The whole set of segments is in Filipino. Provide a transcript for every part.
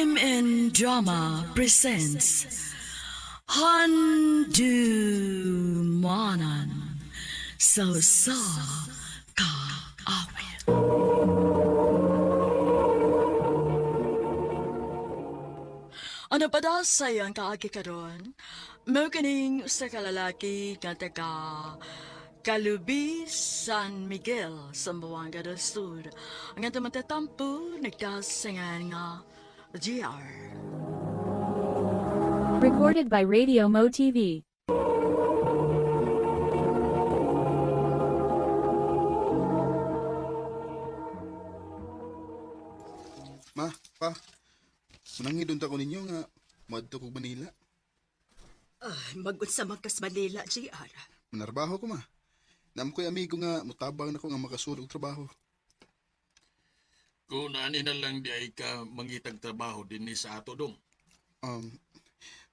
Crime and Drama presents Handumanan So Ka Awit. Ano pa daw sayang kaagi karon? Mao kining usa ka lalaki nga taga Calubi, San Miguel, Zamboanga del Sur. Ang atong matatampo, nagdasangan nga GR. Recorded by Radio Mo TV. Ma, pa, manangidun ta ko ninyo nga madto kog Manila. Mag-unsa magkas Manila, JR. Manarbaho ko ma. Nam ko'y amigo nga mutabang na ko nga makasulog trabaho. Kung ani na lang di ay ka mangitag trabaho din ni sa ato dong.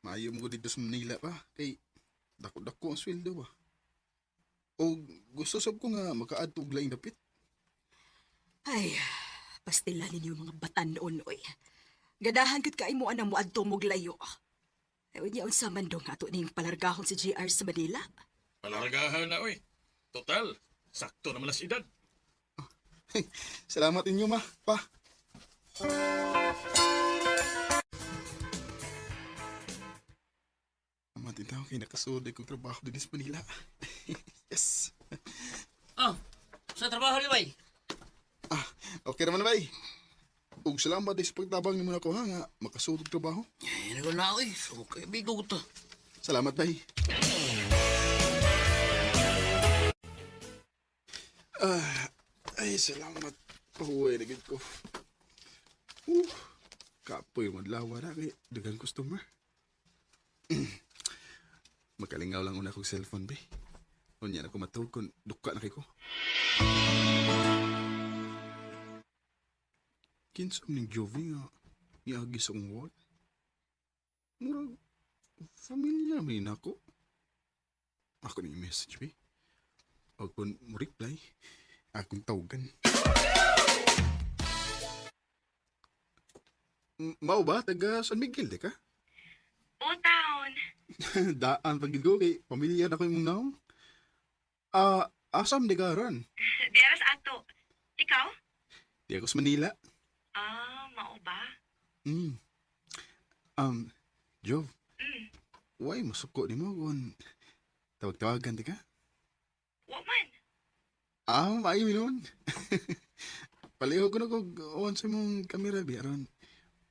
Maayo mo ko dito sa Manila pa. Kay dako-dako ang sweldo ba. O gusto sab ko nga makaadto og laing dapit. Ay, pastila ninyo mga batan noon, oy. Gadahan gud kay mo anang moadto mog layo. Ay, unya unsa man dong ato ning palargahon si JR sa Manila. Palargahan na oy. Total, sakto naman ang edad. Salamat inyo ma, pa. Amat din kay nakasulod kong trabaho din sa Manila. Yes. Oh, sa trabaho ni bay? Okay naman na bay. Ug salamat din sa pagtabang nimo nako ha nga makasulod og trabaho. Ay, nago na ako eh. So, kaibigo ko to. Salamat bay. Ay, salamat. Pahuway na gid ko. Kapoy madlawa na kay dagang customer. Makalingaw lang una kong cellphone, be. Unya na ko matug kung duka na kay ko. Kinsam ning Jovi nga niagi sa kong wall. Murag, familiar may nako. Ako ning message, be. O kung mo-reply, akong tawagan. Mao ba? Taga San Miguel, di ka? O, taon. Daan pagid ko kay pamilyar ako yung naong. Asam di karan? Di aras ato. Ikaw? Di ako sa Manila. Mao ba? Jov. Why masuko ni mo kung tawag-tawagan di ka? Wa man. Maayo nun. Paliho ko na kung on sa mong kamera, biyaron.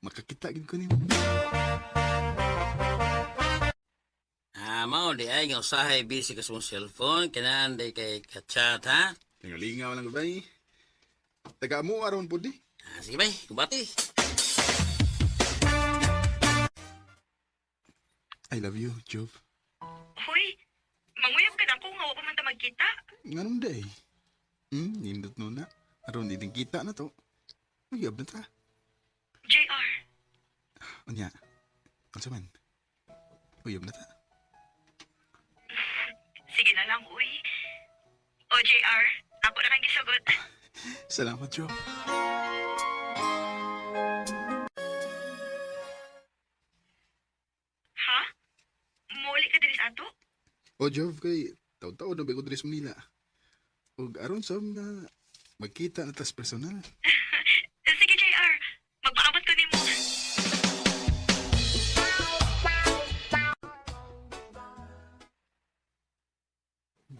Makakita gid ko ni mo. Mao di ay nga usahay busy ka sa mong cellphone. Kinaan di kay ka-chat, ha? Tingalingaw lang bay. Taga mo aron po di. Sige bay, kubati. I love you, Jov. Hoy, manguyab ka na ko nga wa pa man ta magkita. Nganong day? Nindot nun na. Aron din kita na to. Uyab na ta. JR. Unya. Ano man? Uyab na ta. Sige na lang, uy. O, JR, ako na kang gisugot. Salamat, Jov. Ha? Muli ka din sa ato? O, Jov, kay taon-taon na ba ko diri sa Manila. O, aron sa na magkita na tas personal. Sige, JR. Magpaabot ko ni mo.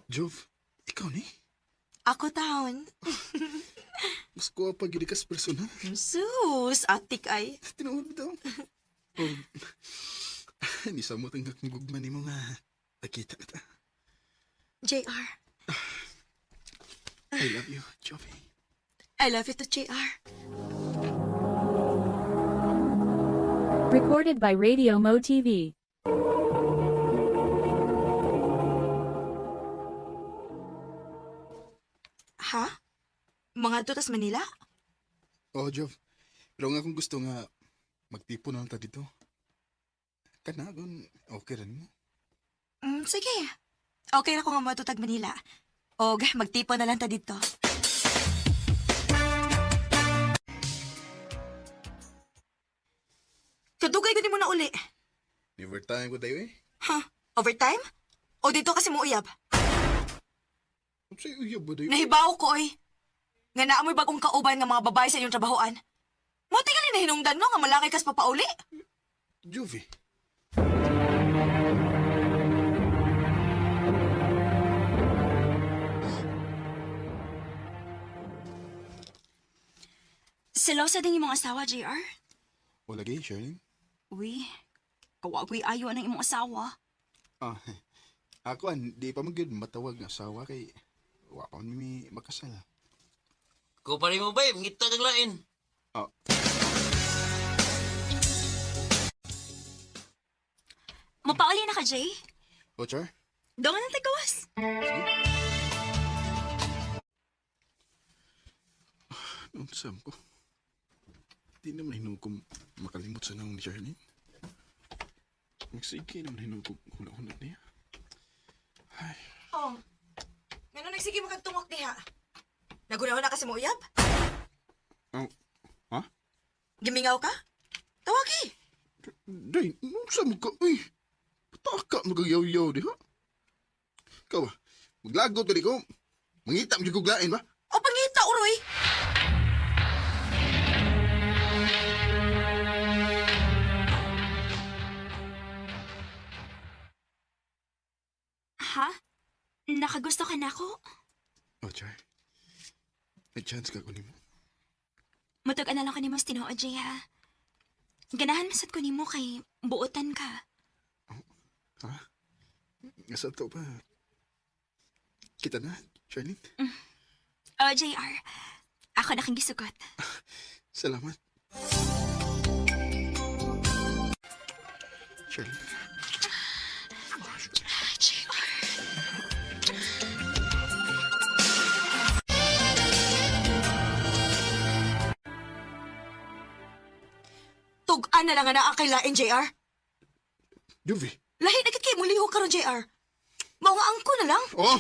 Jov, ikaw ni? Ako taon. Mas kuha pa gini kas personal. Sus, atik ay. Tinuod mo daw. O, di sa mo tanggap ng gugman ni mo nga. Nakita na ta. JR. I love you, Jovi. I love you to JR. Recorded by Radio Mo TV. Ha? Mga tutas Manila? O, Jov. Pero nga kung gusto nga magtipo na lang ta dito. Kana, kung okay rin mo. Sige. Okay na ko nga matutag Manila. O, magtipo na lang ta dito. uli? Never time ko tayo eh. Ha? Overtime? O dito kasi mo uyab? Ano sa'yo uyab ba tayo? Nahibaw ko, oy. Nga naamoy bagong kauban nga mga babae sa inyong trabahoan. Mo tingali na hinungdan no nga malaki kas papauli. Jovi. Selosa din yung mga asawa, JR. Wala gay, Charlene. Uy, kawagoy ayo ng imong asawa. Ah, ako di pa magud matawag nga asawa kay wa pa man mi makasal. Ko pa rin mo ba, ngita kang lain. Ah, Mapauli na ka, Jay. o Char? Doon na tagawas. Ang sam ko. Di naman hinong ko makalimot sa naong ni Charlene. Magsige naman hinong ko hula-hula niya. Ay, Oh. Ngano nagsige magtungok diha? Nagunaw na kasi mo uyab? oh, ha? Gimingaw ka? Tawagi. Day, nung sam ka, uy. Pataka magagayaw-yaw di ha? Ikaw ba? Maglagot ka di ko. Mangita mo guglain ba? O pangita, uroy. Ha? Nakagusto ka na ako? O Char, may chance ka kunin mo. Matag na lang ka ni mas tinuod, Jay, ha? Ganahan masad ko ni mo kay buotan ka. Ha? Nasa to ba? Kita na, Charlene. O, JR, ako na kang gisugot. Salamat. Charlene. JR. Tug-an na lang nga naakailain, JR. Jovi. Lahi na kay mo liho karon, JR. Mao nga angko na lang. Oh!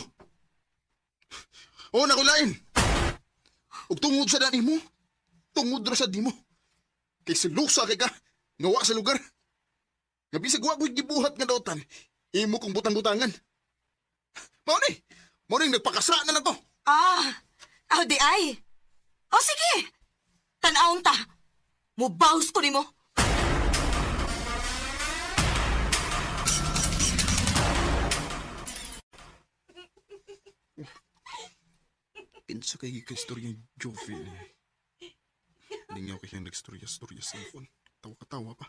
Oh, nakulain! Ug tungod sa dani mo, tungod ra sa di mo. Kay silusa kay ka, ngawa sa lugar. Nga bisag wa ko'y gibuhat nga dautan, imo kong butang-butangan. Mao ni! Mao ni nagpakasa na to. Ah, aw di ay. O sige. Tan-awon ta. Mubaws ko nimo. Pinsa kay istorya ni Jovi. Lingaw kay siyang nagstorya-storya sa phone. Tawa-katawa pa.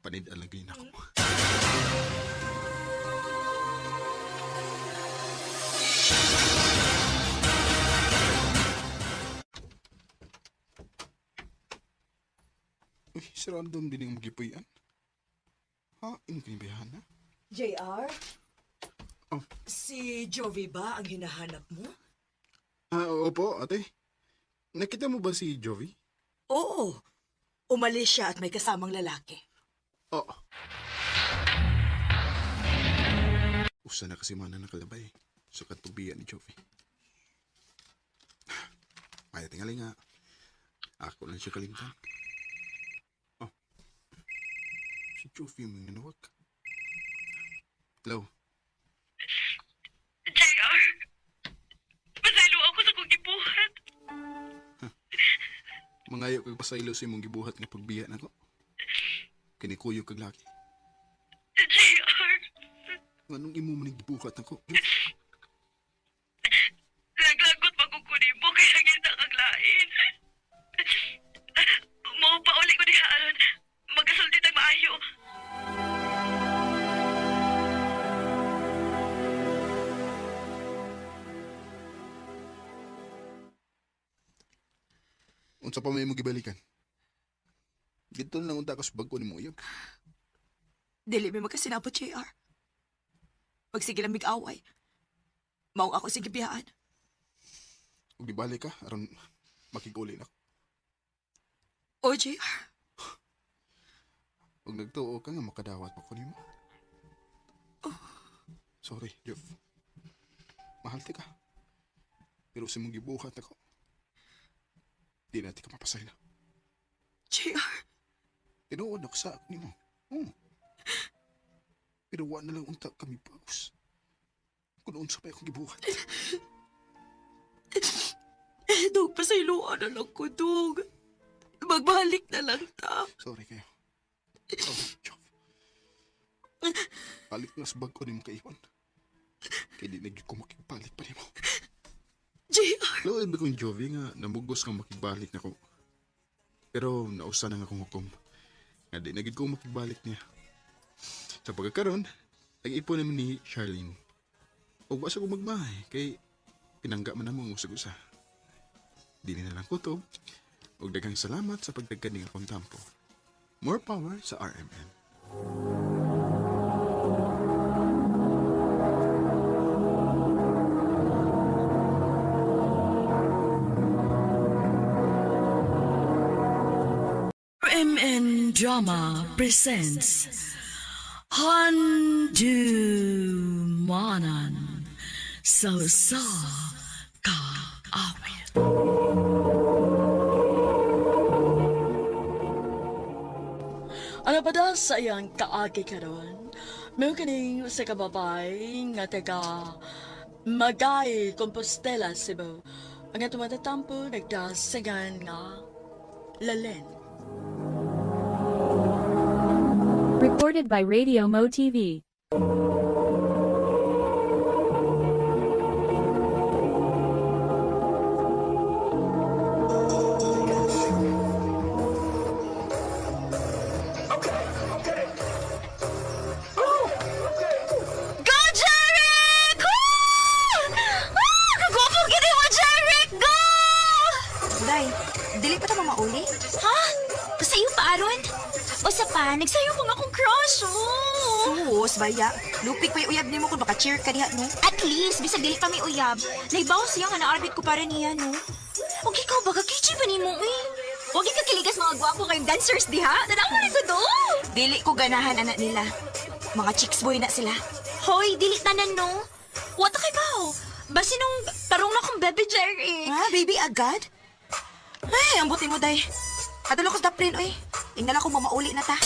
Panid alagay na ako. Uy, si random din yung magipuyan. Ha? Inukinibayahan na? JR? Oh. Si Jovi ba ang hinahanap mo? Ah, opo, ate. Nakita mo ba si Jovi? Oo. Umalis siya at may kasamang lalaki. Oo. Usa na kasi mana nakalabay sa katubian ni Jovi. Ay, tingali nga. Ako lang siya kalimtan. Oh. Si Jovi mo yung nanawag. Hello? JR, pasaylo ako sa kong gibuhat. Mangayo kag pasaylo sa imong gibuhat nga pagbiya nako. Kinikuyo kag laki. JR, Anong imo man gibuhat nako? naglagot magkukunin mo kaya ngita kang lain. Mo pa uli ko dihaan. Magkasulti tag maayo. Unsa pa may mo gibalikan? Dito lang unta ka sa bagko ni mo uyab. Dili may magkasinabot, JR. Magsige lang mig-away. Maong ako sige biyaan. Ug gibalik ka aron makiguli na. O, JR. Ug nagtuo ka nga makadawat pa ko nimo. Sorry, Jeff. Mahal ti ka. Pero sa mong gibuhat ako, di natin ka mapasay na. JR. Tinuod ako sa ni mo. Oh. Pero wa na lang unta kami paus. Kung unsa pa akong gibuhat. Dog, pasayloan na lang ko, Dog. Magbalik na lang ta. Sorry kayo. Sorry, Joff. Balik na sa bag ko ni mo kaiwan. Kaya di naging ko makibalik pa ni mo. JR! Lood ba kong Jovi nga namugos nga makibalik na ko. Pero nausa na nga akong hukom. Nga di naging ko makibalik niya. Sa pagkakaroon, nag-ipon naman ni Charlene. O basa ko magbahay kay pinangga man namang usag-usa. Di na lang kutob. O daghang salamat sa pagdagkaning akong tampo. More power sa RMN. RMN Drama presents Handumanan Sa Ka Awit. Ano pa daw sa iyang kaagi karon? May kaning sa kababay nga taga Magay, Compostela, Cebu. Ang atong matatampo nagdasingan nga Lalen. Recorded by Radio Mo TV. Go, Jeric! Kagwapo gini mo, Jeric! Go! Day, dili pa ta mamauli? Ha? Kasayo pa, Aron? O sa pa, nagsayo pa nga akong crush, oh! Sus, baya. Lupik pa yung uyab ni mo kung baka-cheer ka diha, no? At least, bisag dili kami uyab. Naibaw siya nga na-arbit ko para niya, no? Huwag ikaw, baga kichi pa ni mo, eh. Huwag ikaw kiligas mga gwapo kayong dancers, diha. Tanawa rin ko do. Dili ko ganahan anak nila. Mga chicks boy na sila. Hoy, dili tanan, no? Wata kay bao. Basi nung tarong na kong bebe, Jerry. Ha, baby, agad? Ay, ang buti mo, day. Adalo ko sa daplin, oy. Ingnan ako mamauli na ta.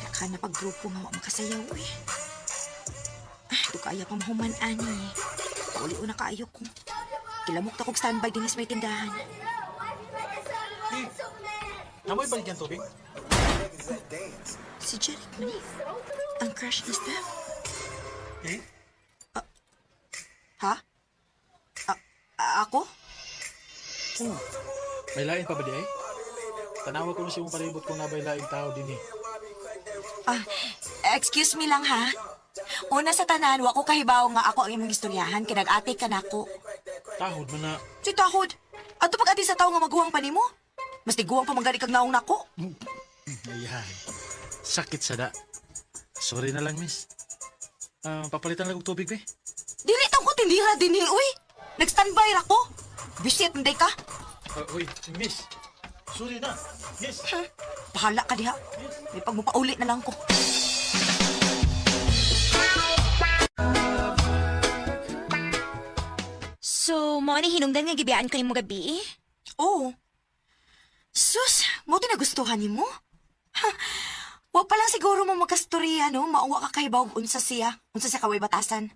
Naka na pag-grupo nga makasayaw, oy. Ito kaya pa mahuman, ani. Pauli o na kaayo ko. Kilamok ta kong standby din is may tindahan. Namoy balik yung tubig? Si Jeric man eh. Ang crush ni Steph. Ha? Ako? Oo. May lain pa ba di ay? Tanawa ko na siya mong palibot kung nabay laing tao din eh. Excuse me lang ha. Una sa tanan, wa ko kahibaw nga ako ang imong istoryahan kay nag-ate ka nako. Tahod man na. Si Tahod, ato pag-ati sa tao nga maguwang pa nimo? Mas tiguwang pa manggali kag naong nako. Ayan. Sakit sa da. Sorry na lang, miss. Papalitan lang kong tubig, be. Dili tang ko tindira dinhi uy. Nag-standby ra ko. Bisit nday ka. Uy, miss. Sorry na. Miss. Bahala ka diha. May pagmupauli na lang ko. So, mo ni hinungdan nga gibiyaan ko ni mo gabi, eh? Oo. Sus, mo nagustuhan nimo? Ha, wa pa lang siguro mo magkastorya, no? Mauwa ka kahibaw og unsa siya. Unsa siya kaway batasan.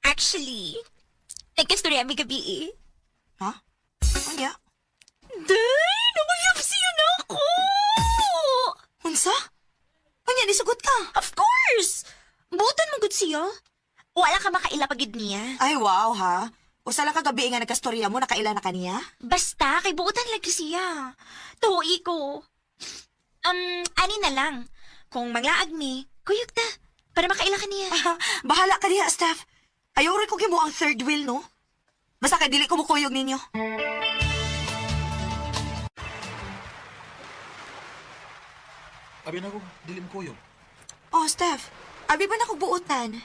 Actually, nagkastorya mi gabi, eh. Ha? Ano ya? Day, namayap siya na ako! Unsa? Anya, nisugot ka? Of course! Butan mo good siya. Wala ka makailapagid niya. Ay, wow, ha? Usa lang kagabi nga nagkastorya mo, nakaila na kaniya? Basta, kay buutan lagi siya. Tuwi ko. Ani na lang. Kung manglaag mi, kuyog ta. Para makaila ka niya. Bahala ka diha, Steph. Ayaw rin ko mo ang third wheel, no? Basta kay dili ko mukuyog ninyo. Abi na ko, dilim kuyog. Oh, Steph. Abi ba na kong buutan?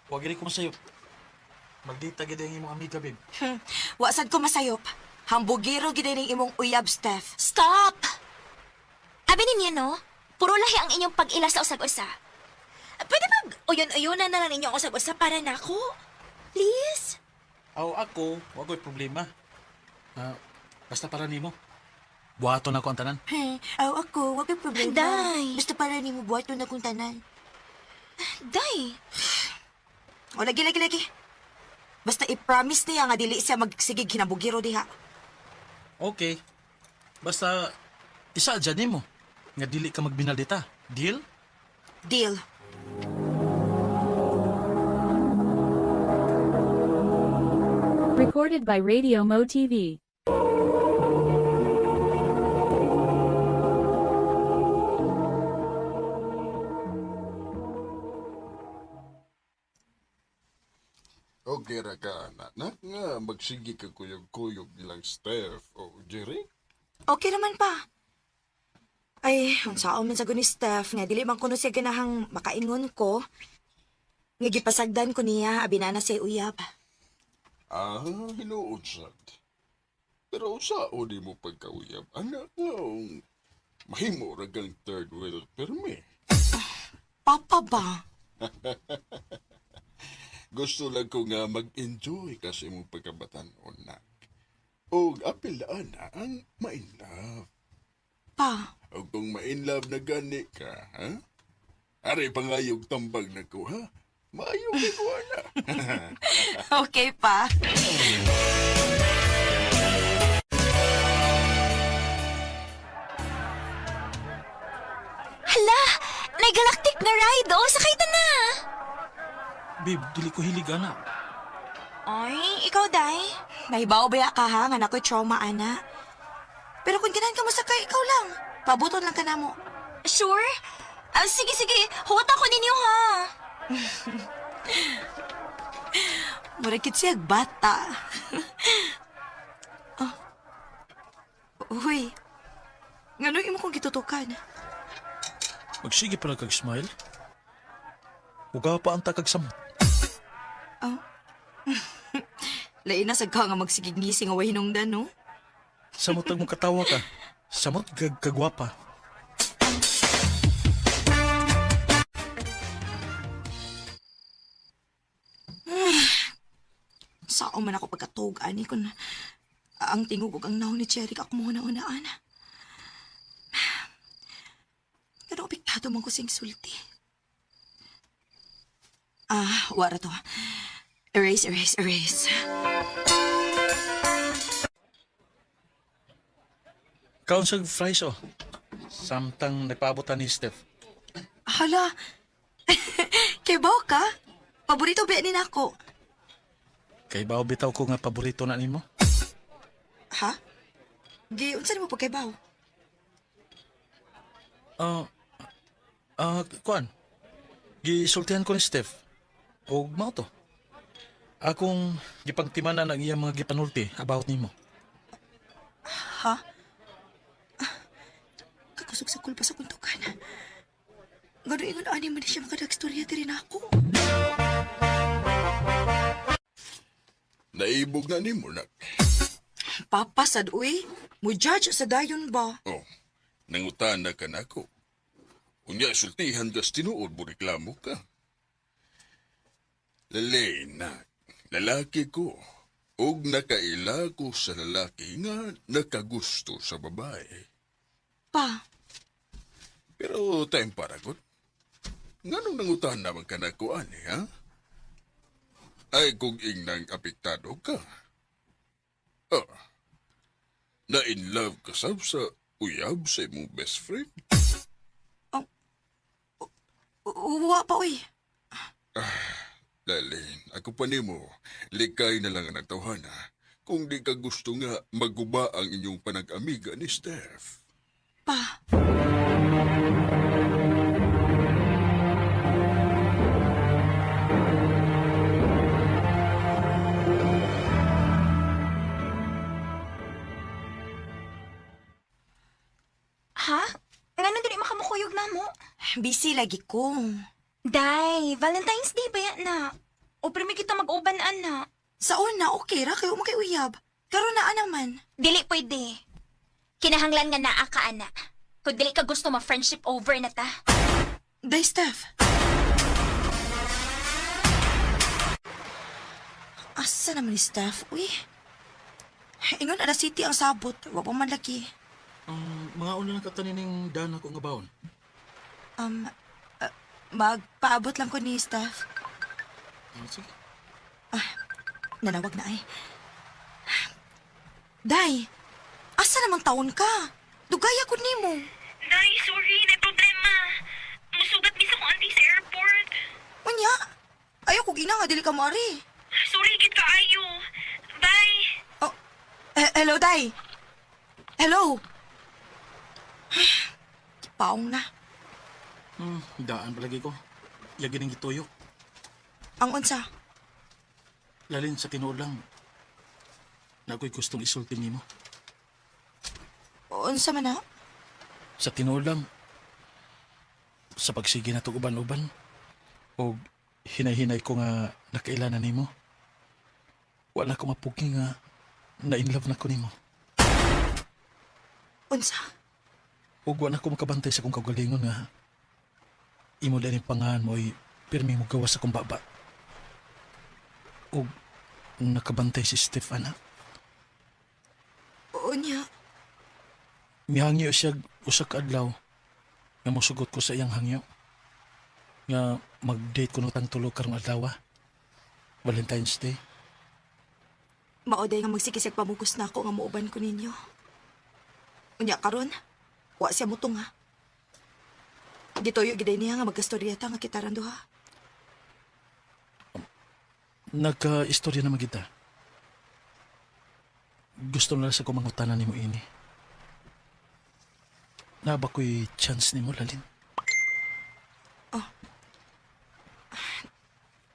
Huwag rin ko masayop. Magdita gid ang imong amiga, babe. Wasad ko masayop. Hambugiro gid ning imong uyab, Steph. Stop! Abi ninyo, no? Puro lahi ang inyong pag-ila sa usag-usa. Pwede ba uyon-uyonan na lang ninyo ang usag-usa para na ako? Please? Aw ako, wa ko'y problema. Basta para nimo. Buhaton ako ang tanan. Ako, wag kang problema. Day. Basta para ni mo buhat na kung tanan. Day. O, lagi. Basta i-promise niya nga dili siya magsigig hinabugiro diha. Okay. Basta isa dyan nimo. Nga dili ka magbinaldita. Deal? Deal. Recorded by Radio Mo TV. Okay ra ka, anak nga magsigi ka kuyog-kuyog nilang Steph o Jerry. Okay naman pa. Ay, unsaon man sa ni Steph nga dili man kuno siya ganahang makaingon ko. Nga gipasagdan ko niya abinana siya uyab. Hinuod sad. Pero sao di mo pagkauyab, anak nga mahimo ra kang third wheel permi. Papa ba? Gusto lang ko nga mag-enjoy kasi mong pagkabatan-on na. O apilaan na ang ma-inlove. Pa, O kung ma-inlove na gani ka, ha? Aray pangayog tambag na ko, ha? Maayog na ko, na. okay pa. Hala! Nay galactic na ride, oh! Sakay ta na! Babe, dili ko hilig ana. Ay, ikaw, Day? Nahibaw ba ka ha nga nako'y trauma ana? Pero kung ganahan ka mo sakay, ikaw lang. Pabuton lang ka na mo. Sure? Sige. Huwat ako ninyo, ha? Murakit siya bata. oh. Uy, ngano imo kong gitutukan? Magsige pala kag smile. Uga pa ang takagsamot. Lain na sa ka nga magsigig-ngising away hinungdan, no? Samot ang mong katawa ka. Samot kagwapa. Saan man ako pagkatugan ni kung ang tingog ug ang naong ni Cherry ako muna unaan. Pero apektado man ko sing sulti. Wara to. Erase. Kaon sa fries oh. Samtang nagpaabotan ni Steph. Hala, kibaw ka? Paborito ba ni nako? Kay baw bitaw ko nga paborito na nimo. Ha? Unsa mo pagkaibaw? Kuan. Gisultihan ko ni Steph. O mao to. Akong gipangtimanan ang iyang mga gipanulti about nimo. Ha? Kakusog sa kulpa sa kuntukan. Gano ingon ani man siya makadagstorya diri na ako. Naibog na ni mo, nak. Papasad, uy. Mo judge sa dayon ba? Oh, nangutan na ka na ako. Unya, sultihan gas tinuod mo reklamo ka. Lalena, lalaki ko. Og nakaila ko sa lalaki nga nakagusto sa babae. Pa, Pero time para ko. Nganong nangutan naman ka na ko, ani, ha? Ay kung ingnang apektado ka. Na-in love ka sa uyab sa imong best friend. uwa pa, uy. Lalin, ako pa nimo, likay na lang ang tawhana kung di ka gusto nga maguba ang inyong panag-amiga ni Steph. Pa, Ha? Ngano dili makamukuyog na mo? busy lagi ko. Day, Valentine's Day ba yan na? O primi kita mag-uban, ana? Sa una, okay ra kayo kay uyab. Karon na naman. Dili pwede. Kinahanglan nga naa ka, ana. Kung dili ka gusto ma-friendship over na ta. Day, Steph. Asa naman ni Steph? Uy. Ingon ada city ang sabot. Wa pa man laki. Ang mga una ng katanining dana ko nga baon. Magpaabot lang ko ni Steph. Sige. Nanawag na ay. Day, asa namang taon ka? Dugaya ko nimo. Day, sorry, may problema. Musugat mi sa kong auntie sa airport. Unya, ayaw ko gina nga dili ka mari. Sorry, git ka ayo. Bye. Oh, hello, Day. Hello. Paong na. Daan palagi ko. Yagi ng gituyo. Ang unsa? Lalin sa tinuod lang. Na ako'y gustong isulti nimo. Unsa man na? Sa tinuod lang. Sa pagsige na itong uban-uban. O hinay-hinay ko nga nakailanan nimo. Wala ko mapugi nga na-inlove na ko nimo. Unsa? O wala ko makabantay sa kong kagalingon nga imo din yung pangahan mo ay pirmi mo gawa sa kong baba. O nakabantay si Stefana. Unya, Mihangyo siya usak adlaw nga mosugot ko sa iyang hangyo. Nga mag-date ko nung tulo karong adlaw. Valentine's Day. maoday nga magsikisig pamugos na ako nga muuban ko ninyo. Unya karon, wa siya mutong ha. Gitoyo giday niya nga magkastoryata nga kita randuha. Nagka-istorya naman kita. Gusto na sa ko mangutanan ni mo ini. Naba ko'y chance ni mo, Lalin.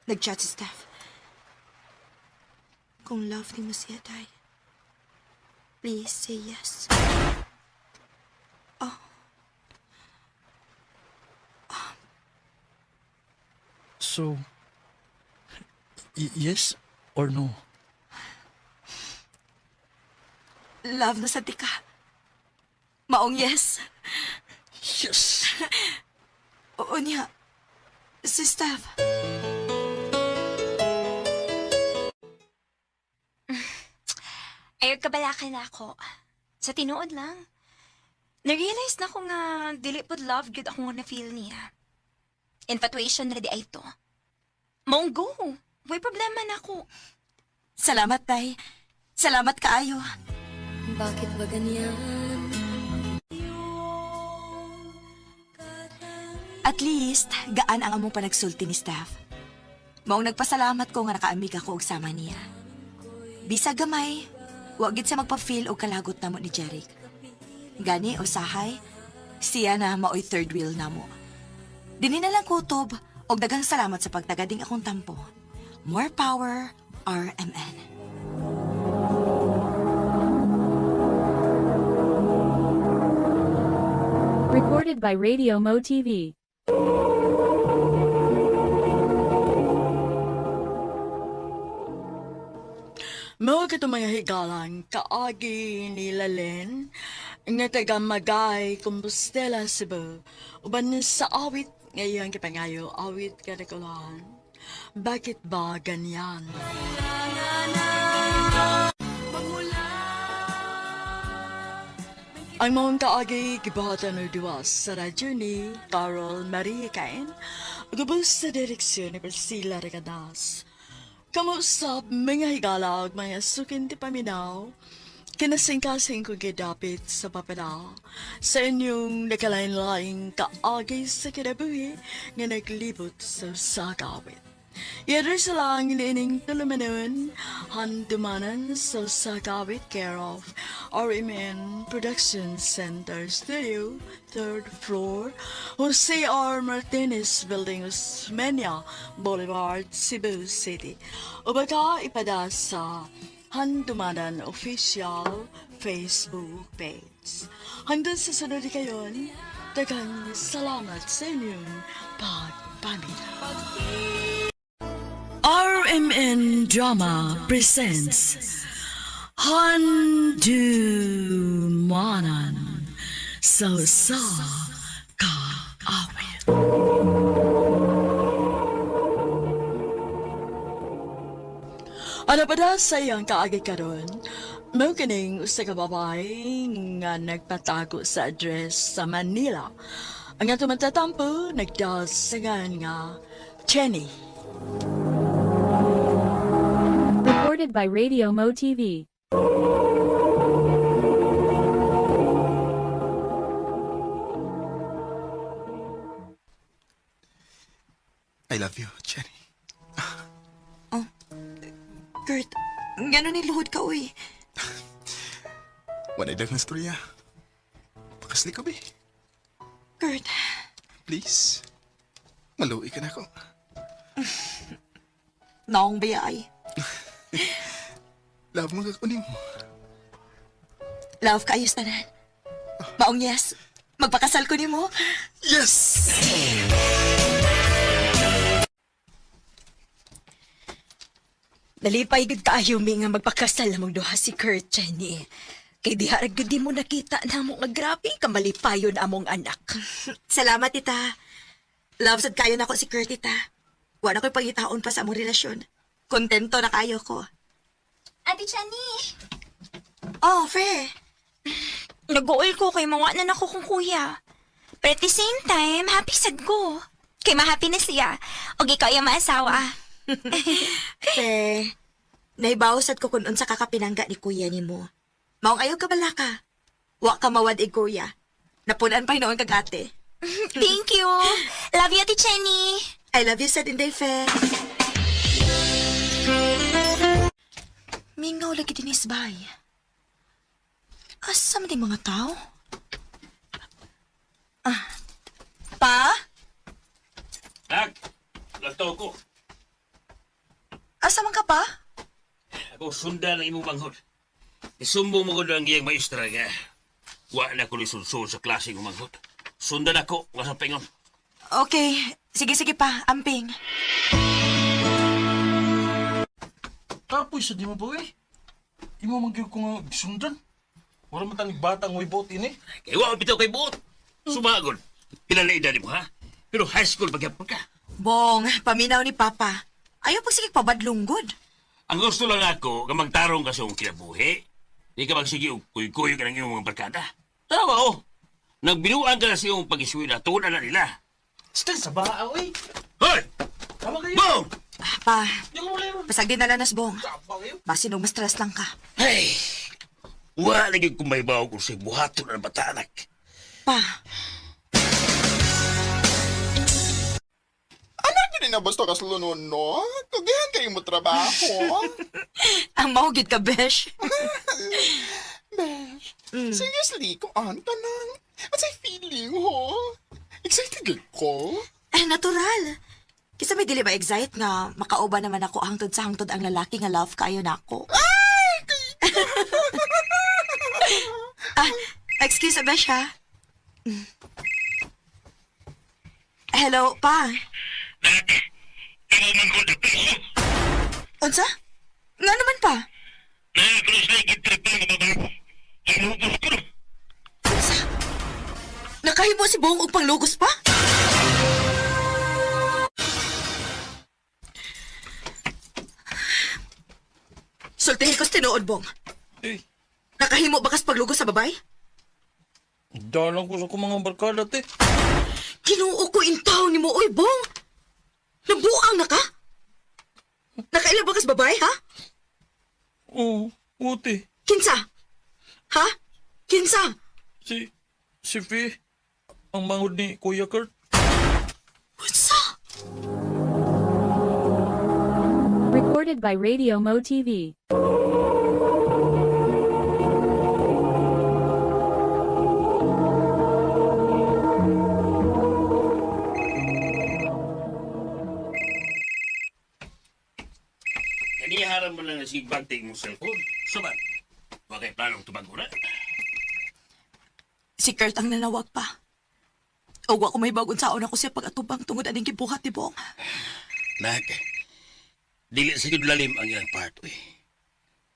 Nag-chat si Steph. Kung love ni mo siya, Day, please say yes. So, yes or no? Love na sa tika. Maong yes. Yes! Oo niya. Si Steph. Ayaw kabalakan na ako. Sa tinuod lang. Na-realize na ko nga dili pod love good ako nga na-feel niya. Infatuation ready ay ito. Maong go. May problema na ako. Salamat, Day. Salamat kaayo. Bakit ba ganyan? At least, gaan ang among panagsulti ni Steph. Maong nagpasalamat ko nga nakaamig ako og sama niya. Bisa gamay, wag gid siya magpa-feel og kalagot namo ni Jeric. Gani usahay, siya na maoy third wheel namo. Dini na lang kutob og daghang salamat sa pagtagading akong tampo. More power, RMN. Recorded by Radio Mo TV. Mao ka mga higalang kaagi ni Lalen nga taga Magay, Compostela, Cebu. Uban sa awit ngayon kipangayo, awit kadikulan. Bakit ba ganyan? Ang mga kaagi gibatan o duwas sa radyo ni Carol Marie Cain, gubos sa direksyon ni Priscilla Regadas. Kamusap mga higalag mga sukin ti paminaw, kinasing-kasing ko gidapit sa papeda sa inyong nakalain-laing kaagi sa kinabuhi nga naglibot sa sagawit. Yadro sa lang inining tulumanon, handumanan sa sagawit care of RMN Production Center Studio, 3rd floor, Jose R. Martinez Building, Osmeña Boulevard, Cebu City. Ubaga ipada sa Handumanan Official Facebook page. Hanggang sa sunod kayon, daghang salamat sa inyong pagpamina. RMN Drama presents Handumanan sa Kaawit. Ano pa da sayang kaagi karon? Mo kining sa kababay nga nagpatago sa address sa Manila. Ang ato matatampo, nagdasagan nga Jenny. Recorded by Radio Mo TV. I love you, Jenny. Kurt, gano'n niluhod ka, uy. Wanay dag na storya. Pakasli ka, be. Kurt, Please. Maluwi ka na ako. naong bayay. Love mo kakunin mo. Love ka ayos tanan. Maong yes, magpakasal ko ni mo. Yes! Nalipay gud kaayo mi nga magpakasal namong duha si Kurt, Jenny. Kay diha ra gud di mo nakita namo nga grabe ka malipayon among anak. Salamat, tita. Love sad kayo na ko si Kurt, tita. Wala ko'y pangitaon pa sa among relasyon. Kontento na kayo ko. Ate Chani, Oh, Fe. nag-uol ko kay mawa na nako kong kuya. But at the same time, happy sad ko. Kay ma-happy na siya. O ikaw yung maasawa. Fe, naibawsat ko kung unsa kakapinangga ni kuya ni mo. Maong ayaw ka bala ka. Wa ka mawad kuya. Napunan pa noon kagate. Thank you. Love you, Ate Chani. I love you sa dinday, Fe. Mingaw lagi din isbay. Asa man yung mga tao? Pa? Nak, lagto ko. Asa man ka pa? Ako sundan ang imong banghod. Isumbong mo ko ang giyang maestra nga. Wa na ko lisulsul sa klase ng manghod. Sundan ako, nga sa pingon. Okay. Sige pa. Amping. Tapos sa di mo ba eh. Imo magyug ko nga sundan. Wala man tanig batang way bot ini. Kaya wa bitaw kay buot. Sumagod. Pila na edad mo, ha? Pero high school pagyapon ka. Bong, paminaw ni Papa. Ayaw pag sige pabadlunggod. Ang gusto lang ako, nga magtarong ka sa iyong kinabuhi. Di ka magsige og kuy-kuy ka ng iyong mga barkada. Tama, oh. Nagbinuan ka na sa iyong pag-iswi na tuon na nila. Stan sa baa oy. Hoy! Tama kayo. Bong! Pa, Yung mo lero. pasag din na lanas, Bong. Tama kayo. Basin og ma-stress lang ka. Hey! Wa lagi kung may bawa kung sa buhaton ng batanak. Pa, Anak yun na basta kaslunon, no? Tugihan kayo mo trabaho. ang mahugid ka, Besh. Besh, seriously, kung ano ka nang, what's I feeling, ho? Excited lang ko. Natural. Kisa may dili ba excite nga makauba naman ako hangtod sa hangtod ang lalaki nga love kayo na ako. Excuse me, Besh, ha? Hello, Pa. Unsa? Nga naman, Pa? Unsa? Nakahimo si Bong og panglugos pa? Sultihin ko sa tinuod, Bong. Eh, Nakahimo bakas paglugos sa babay? dalang ko sa kong mga barkada te. Kinuo ko intaw ni mo, oy, Bong. Nabuang na ka? Nakailan bakas babay, ha? Oo, uti. Kinsa? Ha? Kinsa? Si Fee, ang mangod ni Kuya Kurt. Unsa? Recorded by Radio Mo TV. Kaniharan mo lang na si Bagting mong cellphone. Saban, wakay planong tubago na. Si Kurt ang nanawag pa. O wa ko may bagon saon ako siya pag-atubang tungod aning gibuhat ni Bong. Nak, dili sa lalim ang ilang part, uy.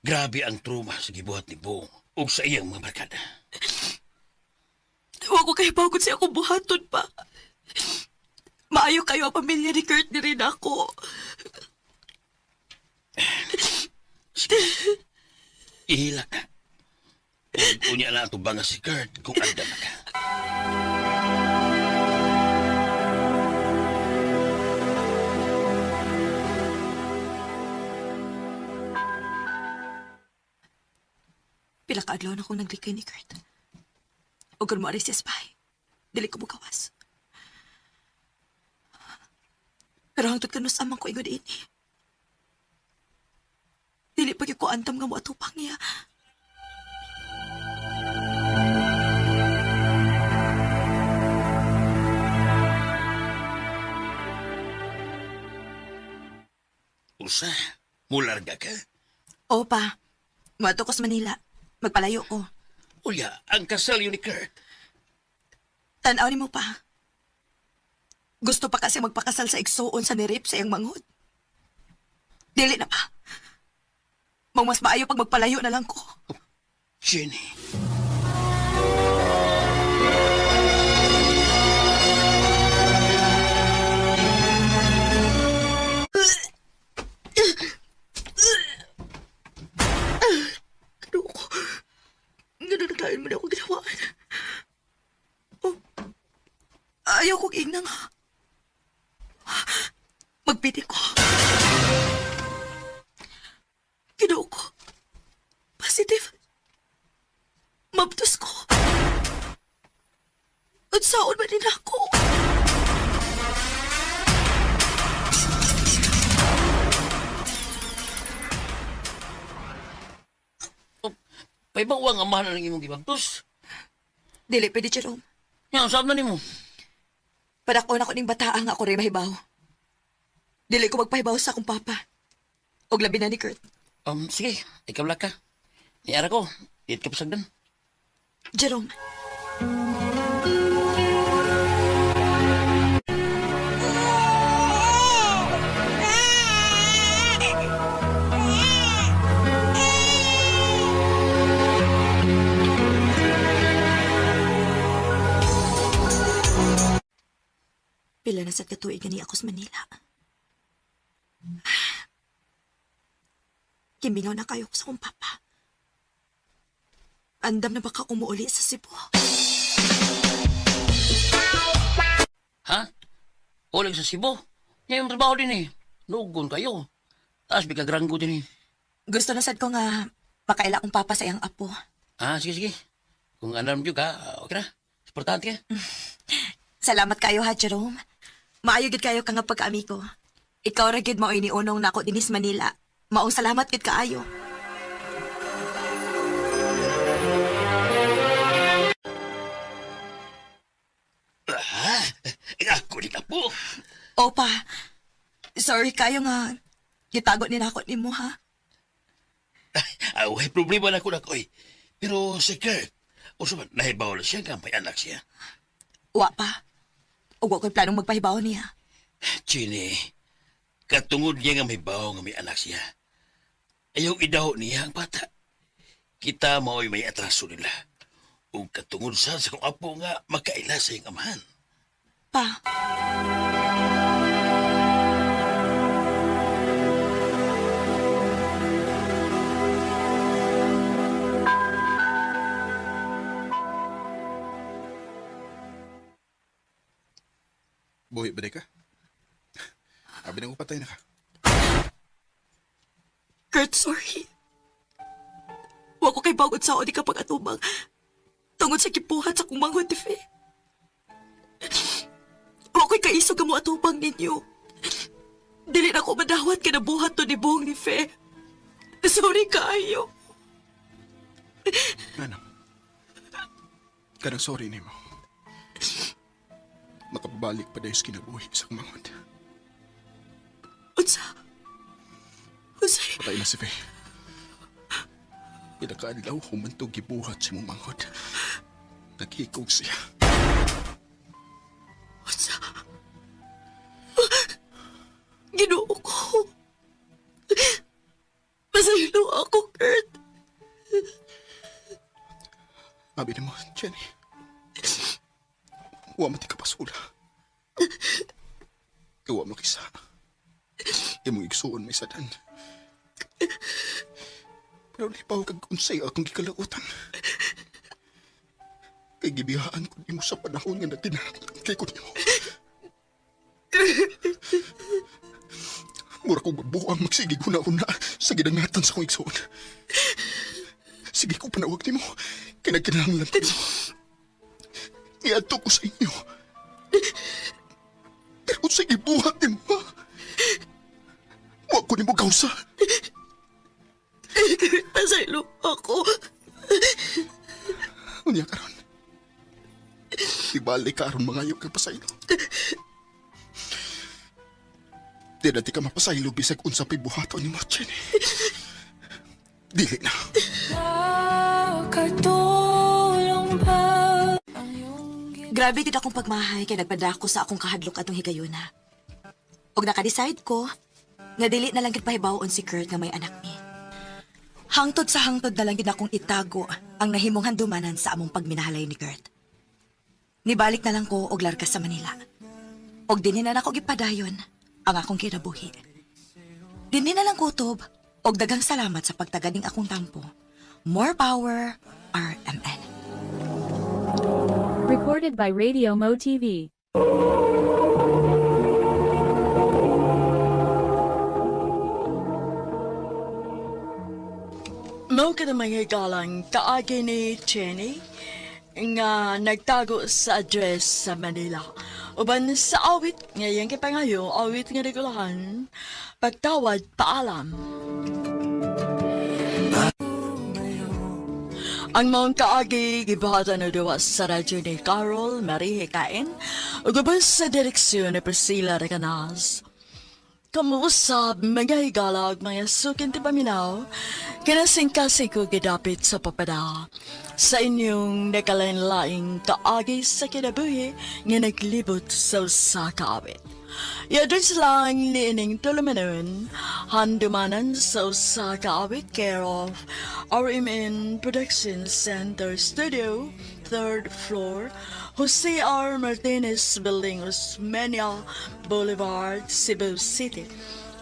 Grabe ang trauma sa gibuhat ni Bong o sa iyang mga barkada. Wa ko kay bagon siya akong buhaton pa. Maayo kayo ang pamilya ni Kurt ni rin ako. Sige. Ihila ka. Unya na ito banga si Kurt kung anda na ka. Pila ka adlaw na akong naglikay ni Kurt. O kung mo aris sa spy, dili ko mugawas. Pero hangtod kanus amang ko ingod ini. Dili pa ko antam nga mo atupang niya. Usa, mularga ka? O pa, mato ko sa Manila. Magpalayo ko. Ulya, ang kasal yun ni Kurt. Tanaw ni mo pa. Gusto pa kasi magpakasal sa igsuon sa nirip sa iyang manghod. Dili na pa. Mas maayo pag magpalayo na lang ko. Jenny. Ganun mo na ako ginawaan. Oh, ayaw kong inang. Magpiti ko. Ginoo ko. Positive. Mabtos ko. At saon ba din ako? May bawang amahan na ng imong gibagtos. Dili, pwede, Jerome. Yan, saan na ni mo? Padakon ako ning bataa nga ako rin mahibaw. Dili ko magpahibaw sa akong papa. Og labi na ni Kurt. Sige, ikaw lang ka. Niara ko, diit ka pasagdan. Jerome. Pila na sad katuig gani ako sa Manila. Kimingaw na kayo ko sa akong papa. Andam na baka umuuli sa Cebu. Ha? Uling sa Cebu? Yan yung trabaho din eh. Nugon kayo. Taas bigagrango din eh. Gusto na sad ko nga makaila akong papa sa iyang apo. Sige. Kung alam nyo ka, okay na. Importante ka. Salamat kayo ha, Jerome. Maayo gid kayo ka nga pagka-amigo. Ikaw ra gid mao iniunong nako dinis Manila. Maong salamat gid kaayo. Ako din po. Opa, sorry kayo nga gitago ni nako nimo ha. May problema na ko na ko eh. Pero si Kurt, uso man, nahibaw na siya nga may anak siya. Wa pa. Ug wa ko'y planong magpahibaw niya. Chini, katungod niya nga may baho nga may anak siya. Ayaw idaho niya ang bata. Kita mao'y may atraso nila. Ug katungod sa kong apo nga makaila sa iyong amahan. Pa. Buhi ba ka? Abi na ko patay na ka. Kurt, sorry. Wa ko kay bawod sa di ka pag-atubang. Tungod sa kipuhat sa kong manghod, Tife. Wa ko'y kaisog mo atubang ninyo. Dili na ko madawat ka na buhat to ni Bong ni Fe. Sorry kayo. Ano? Kanang sorry ni mo. Makapabalik pa dahil kinabuhi sa kumangod. Unsa? Unsay? Patay na si Faye. Pinakaadlaw humantog gibuhat si mong manghod. Naghikog siya. Unsa? Ginoo ko. Masaylo ako, Kurt. Abi na mo, Jenny. Huwag mati ka pasula. Huwag mo kisa. Imong igsuon may sadan. Pero lipaw kag unsay akong gikalautan. Kay gibihaan ko nimo sa panahon nga nagkinahanglan kay ko nimo. Mura kong mabuang magsigig una-una sa ginangatan sa kong igsoon. Sige ko panawag nimo, kay nagkinahanglan ko nimo. Iadto ko sa inyo. Pero kung sige buhat nimo, huwag ko nimo kausa. Pasaylo ako. Unya karon. Ibalik karon mga yung kapasaylo. Di na di ka mapasaylo bisag unsa pa'y buhaton ni mo, Jenny. Dili na. Grabe gid akong pagmahay kay nagpadako sa akong kahadlok atong higayuna. Og naka-decide ko nga dili na lang gid pahibawon si Kurt nga may anak ni. Hangtod sa hangtod na lang gid akong itago ang nahimong handumanan sa among pagminahalay ni Kurt. Nibalik na lang ko og larga sa Manila. Og dinhi na nako gipadayon ang akong kinabuhi. Dinhi na lang kutob og daghang salamat sa pagtaganing akong tampo. More power, RMN. Recorded by Radio Mo TV. Mao ka na mga galang kaagi ni Jenny nga nagtago sa address sa Manila. Uban sa awit ngayon kay pangayo, awit nga regulahan, pagtawad paalam. Ang mga kaagi gibahatan na dawas sa radyo ni Carol Marie Hikain ug uban sa direksyon ni Priscilla Recanas. Kamuusab mga higalag mga sukin ti paminaw, kinasingkasing ko gidapit sa papada sa inyong nakalain-laing kaagi sa kinabuhi nga naglibot sa usa ka awit. Yadun silang liining tulumanon, handumanan sa usa ka awit care of RMN Production Center Studio, 3rd floor, Jose R. Martinez Building, Osmeña Boulevard, Cebu City.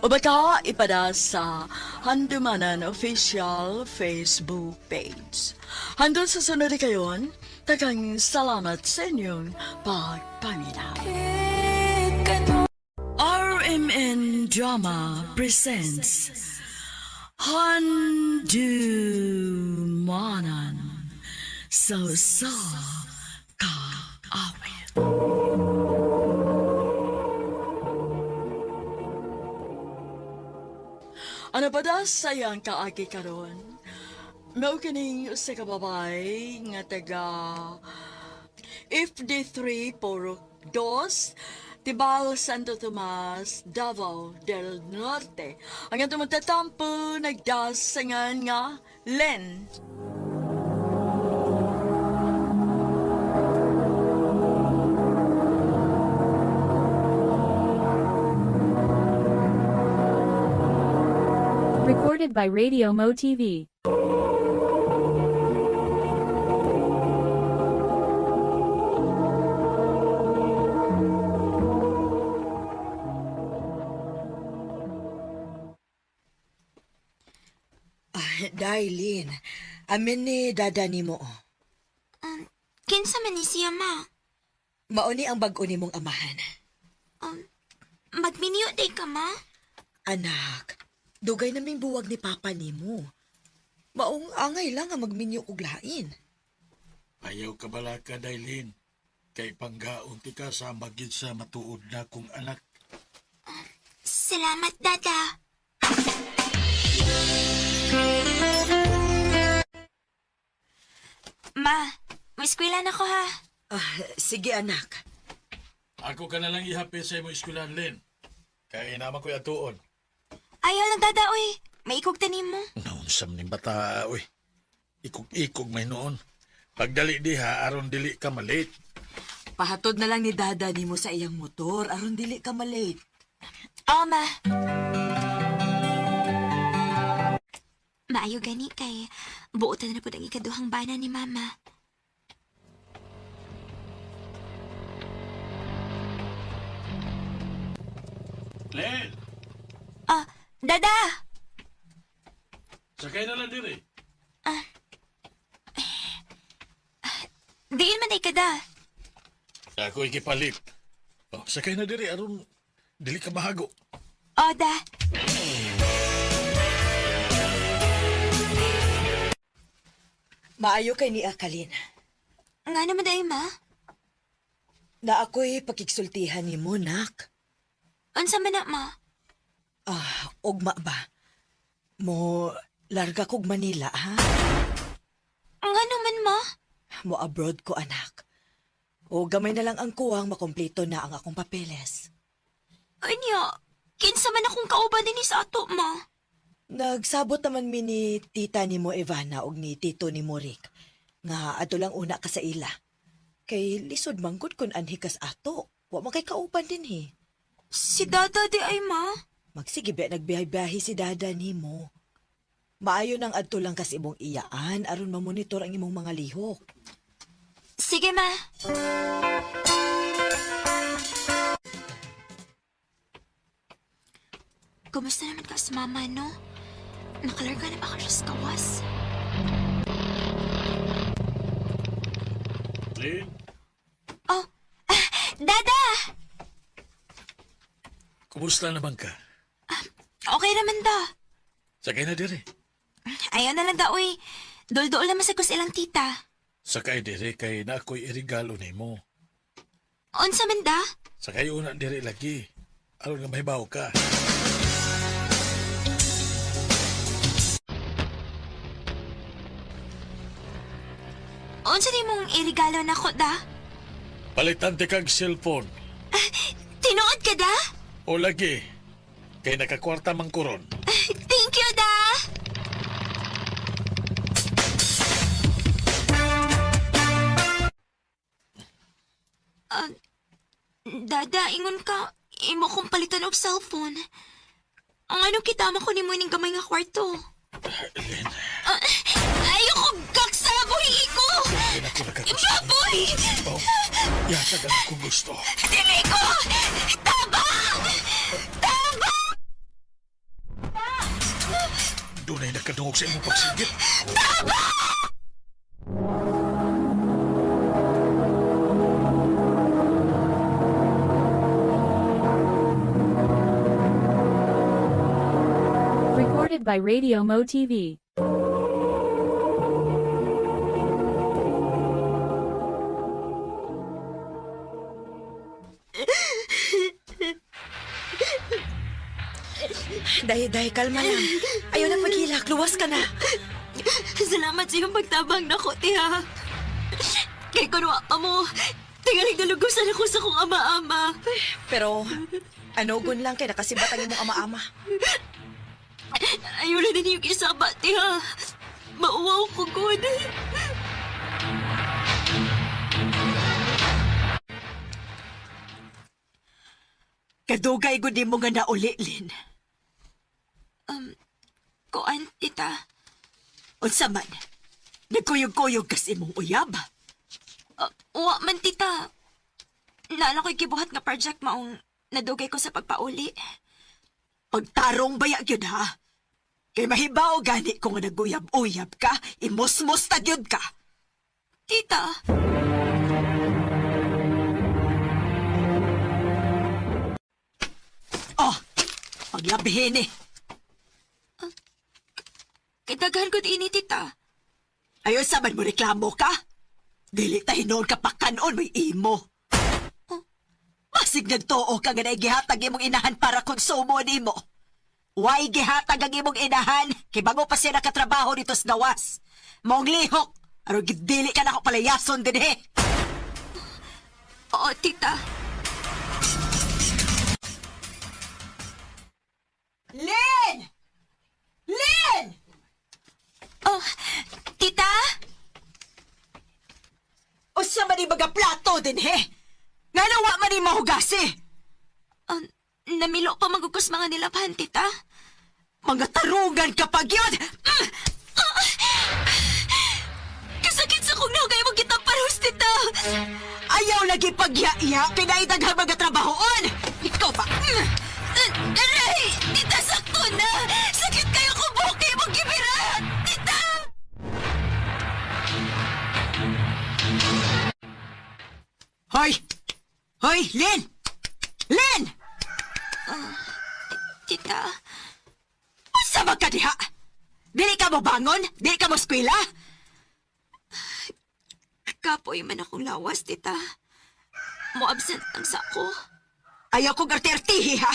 O baka ipada sa Handumanan Official Facebook page. Handun sa sunod kayon, tagang salamat sa inyong pagpaminaw. RMN Drama presents Handumanan sa Ka-awit. Ano ba da sayang kaagi karon? Mao kining usa ka babay nga taga FD3 Purok 2, Tibal, Santo Tomas, Davao del Norte. Ang atong magtatampo nagdasangan nga Len. Recorded by Radio Mo TV. Dailin, amin ni dada ni mo. Kinsa man ni siya, ma? Mauni ang bag-o ni mong amahan. Magminyo day ka, ma? Anak, dugay naming buwag ni papa ni mo. Maong angay lang ang magminyo og lain. Ayaw ka bala ka, Dailin. Kay panggaon ti ka sa magid sa matuod na kong anak. Salamat, dada. Ma, may eskwela na ko, ha? Sige anak. Ako ka na lang ihapin sa imo eskwelahan, Len. Kaya naman ko'y atuon. Ayaw lang, dada, uy. May ikog tanim mo. Naunsam ning bata, uy. Ikog-ikog may noon. Pagdali diha, aron dili ka malate. Pahatod na lang ni dada ni mo sa iyang motor, aron dili ka malate. Oo, ma. Maayo gani kay buotan na po ang ikaduhang bana ni mama. Len! Dada! Sakay na lang diri. Diin man ay kada. Ako ikipalit. Oh, sakay na diri aron dili ka mahago. Oda. Maayo kay ni Akalin. Nga naman day, ma. Na ako'y pakigsultihan ni mo, nak. Unsa man na, ma? Ugma ba? Mo, larga kog Manila, ha? Nga naman, ma. Mo abroad ko, anak. O gamay na lang ang kuwang makompleto na ang akong papeles. Anya, kinsa man akong kauban din sa ato, ma. Nagsabot naman mi ni tita ni mo Ivana og ni tito ni Morik. Nga ato lang una ka sa ila. Kay lisod manggod kun anhi kas ato. Wa man kay kauban din he. Si Dada di ay, ma. Magsigibe nagbiyahe-biyahe si dada nimo. Maayo nang adto lang kas imong iyaan aron mamonitor ang imong mga lihok. Sige, ma. Kumusta naman ka sa mama, no? Nakalarga na ba ka siya sa kawas? Lin, Oh, Dada! kumusta naman ka? Okay naman da. Sakay na diri. Ayaw na lang da, uy. Dol-dol naman sa kus ilang tita. Sakay diri kay na ako'y irigalo nimo. Unsa man da? Sakay una diri lagi. Aron nga mahibaw ka. Unsa di mong irigalo na ko, da? Palitan ti kag cellphone. Tinuod ka, da? O lagi. Kay nakakwarta mang kuron. Thank you, da! Dada, ingon ka, imo kong palitan og cellphone. Ang ano kitama ko ni mo ning gamay nga kwarto. Lin, Ayoko gaksaboy ko! hindi na ko nakagusto. Baboy! Oh, yata ka kung gusto. Dili ko! Tabang! Tabang! Dunay nakadungog sa imong pagsigit. Recorded by Radio Mo TV. Dahi, kalma lang. Ayaw nang maghilak. Luwas ka na. Salamat sa iyong pagtabang na ko, tiha. Kay kunwa pa mo, tingaling nalugusan ako sa kong ama-ama. Pero, anugon lang kay nakasibat ang imong ama-ama. Ayaw na din yung isaba, tiha. Mauwaw ko, good. Kadugay gud mo nga nauli, Lin. Kuan, tita. Unsa man? Nagkuyog-kuyog kas imong uyab. Wa man, tita. Naala ko'y gibuhat nga project maong nadugay ko sa pagpauli. Pagtarong baya gyud ha. Kay mahibaw gani kung naguyab-uyab ka, imos-mos ta gyud ka. Tita, Oh, paglabihin eh. kitagahan ko din ni tita. Ayon sa man mo reklamo ka? Dili ta hinon ka pakanon may imo. Basig nagtuo ka nga na gihatag imong inahan para konsumo nimo. Way gihatag ang imong inahan kay bago pa siya nakatrabaho dito sa gawas. Mong lihok, aron gidili ka na ako palayason din eh. Oo, tita. Lin! Lin! Oh, tita? O siya man baga plato din he. Nga nawa man ni mahugasi. Namilo pa magugos mga nilaphan, tita. Mga tarugan kapag yun! Kasakit sa kong nahugay mong kitaparus, tita. Ayaw lagi pagya-iya, pinaidaghang mga trabahoon! Ikaw ba? Aray! Tita, sakto na! Sakit kayo kung buki mong gibira! Hoy! Hoy, Lynn! Lynn! Tita, Asa ka diha? Dili ka mo bangon? Dili ka mo eskwela? kapoy man akong lawas, tita. Mo absent ang sako. Ayaw kong arti-artihi, ha?